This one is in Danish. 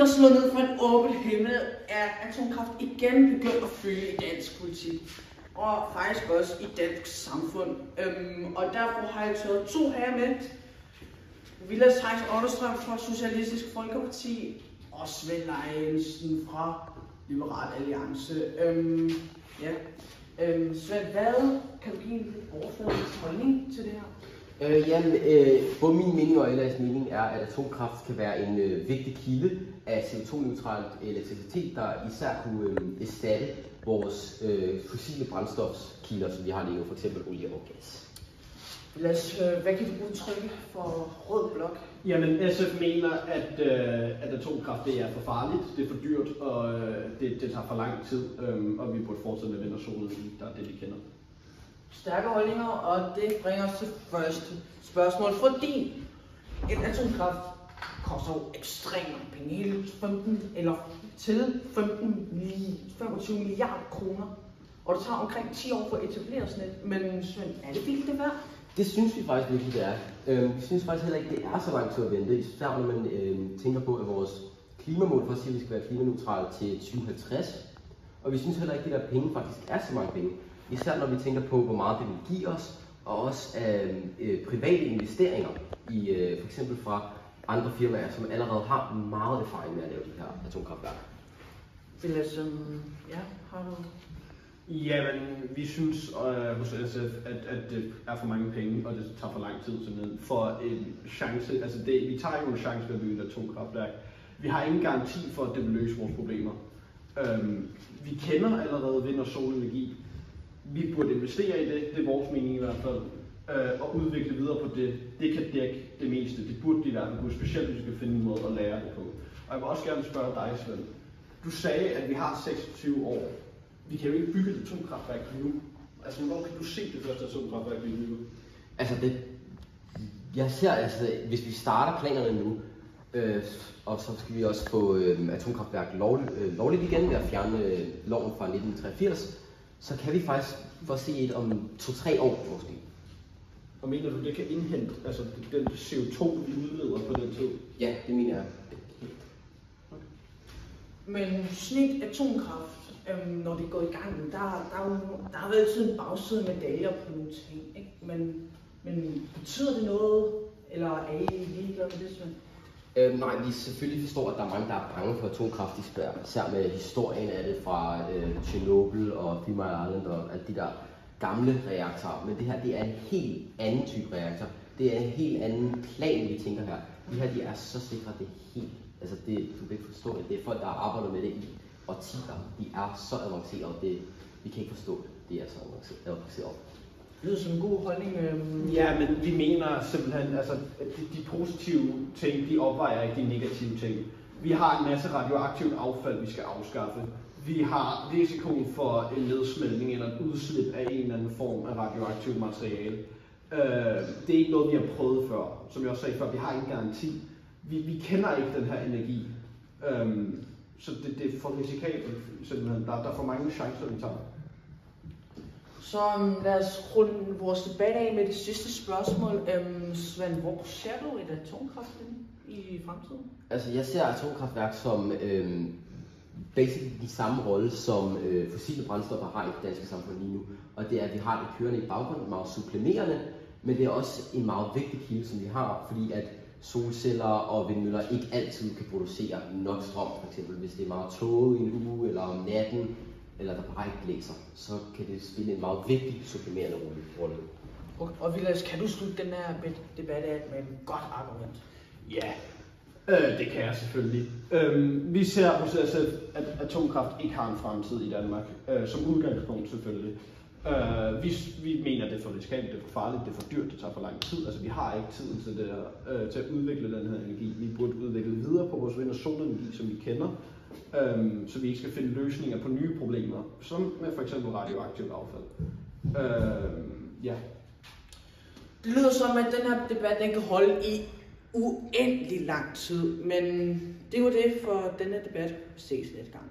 der slår ned fra en åben himmel, er atomkraft igen begyndt at fylde i dansk politik. Og faktisk også i dansk samfund. Og derfor har jeg taget 2 her med. Vilas Heis Otterstrøm fra Socialistisk Folkeparti og Svend Leyensen fra Liberal Alliance. Svend, hvad kan du give en overfladisk holdning til det her? Både min mening og Ellas mening er, at atomkraft kan være en vigtig kilde af CO2-neutral elektricitet, der især kunne erstatte vores fossile brændstofskilder, som vi har lige nu, f.eks. olie og gas. Hvad kan du udtrykke for Rød Blok? Jamen, SF mener, at atomkraft det er for farligt, det er for dyrt, og det tager for lang tid, og vi burde fortsætte med vind og solenergi, der er det, vi kender. Stærke holdninger, og det bringer os til første spørgsmål, fordi en atomkraft koster jo ekstremt mange penge, hele 25 milliarder kroner, og det tager omkring 10 år for at etablere sådan et. Men Svend, er det virkelig det værd? Det synes vi faktisk virkelig, det er. Vi synes faktisk heller ikke, det er så lang tid at vente, især når man tænker på, at vores klimamål for at sige, at vi skal være klimaneutrale til 2050. Og vi synes heller ikke, at de der penge faktisk er så mange penge. Især når vi tænker på, hvor meget det vil give os, og også private investeringer i for eksempel fra andre firmaer, som allerede har meget erfaring med at lave de her atomkraftværker. Har du? Jamen, vi synes hos SF, at det er for mange penge, og det tager for lang tid simpelthen for en chance. Altså vi tager jo en chance ved at bygge et atomkraftværk. Vi har ingen garanti for, at det vil løse vores problemer. Vi kender allerede vind- og solenergi. Vi burde investere i det, det er vores mening i hvert fald, og udvikle videre på det. Det kan dække det meste, det burde de i hvert fald kunne, specielt hvis vi skal finde en måde at lære det på. Og jeg vil også gerne spørge dig, Svend. Du sagde, at vi har 26 år. Vi kan jo ikke bygge et atomkraftværk nu. Altså, hvor kan du se det første atomkraftværk, vi bygger? Jeg ser hvis vi starter planerne nu, og så skal vi også få atomkraftværk lovligt igen ved at fjerne loven fra 1983, så kan vi faktisk få se et om 2-3 år måske. Og mener du, det kan indhente den CO2, vi udleder på den tid? Ja, det mener jeg. Men snit atomkraft, når det går i gang, der har været altid en bagside medaljer på nogle ting, ikke? Men betyder det noget, eller er I ligeglade med det, Svend? Nej, vi selvfølgelig forstår, at der er mange, der er bange for atomkraft, især med historien af det fra Chernobyl og 3 Mile Island og alle de der gamle reaktorer. Men det her, det er en helt anden type reaktor. Det er en helt anden plan, vi tænker her. De her, de er så sikre, det er helt... Altså, du kan ikke forstå det. Det er folk, der har arbejdet med det i årtier. De er så avancerede, vi kan ikke forstå det. Det er så avanceret. Det lyder som en god holdning. Ja, men vi mener simpelthen, at de positive ting, de opvejer ikke de negative ting. Vi har en masse radioaktivt affald, vi skal afskaffe. Vi har risikoen for en nedsmeltning eller et udslip af en eller anden form af radioaktivt materiale. Det er ikke noget, vi har prøvet før. Som jeg også sagde før, vi har ingen garanti. Vi kender ikke den her energi. Så det er for risikabelt simpelthen. Der er for mange chancer, vi tager. Så lad os runde vores debat af med det sidste spørgsmål. Svend, hvor ser du et atomkraft i fremtiden? Altså, jeg ser atomkraftværk som basically den samme rolle, som fossile brændstoffer har i det danske samfund lige nu. Og det er, at vi har det kørende i baggrunden, meget supplemerende, men det er også en meget vigtig kilde, som vi har, fordi at solceller og vindmøller ikke altid kan producere nok strøm, for eksempel hvis det er meget tåget i en uge, eller om natten, eller der bare ikke blæser, så kan det spille en meget vigtig supplemerende rolle. Og Vilas, kan du slutte den her debat af med et godt argument? Ja, det kan jeg selvfølgelig. Vi ser hos SF, at atomkraft ikke har en fremtid i Danmark, som udgangspunkt selvfølgelig. Vi mener, at det er for risikabelt, det er for farligt, det er for dyrt, det tager for lang tid. Altså, vi har ikke tiden til, til at udvikle den her energi. Vi burde udvikle videre på vores vind- og solenergi, som vi kender, så vi ikke skal finde løsninger på nye problemer, som med for eksempel radioaktivt affald. Ja. Det lyder som, at den her debat den kan holde i uendelig lang tid, men det var det for denne debat. Vi ses næste gang.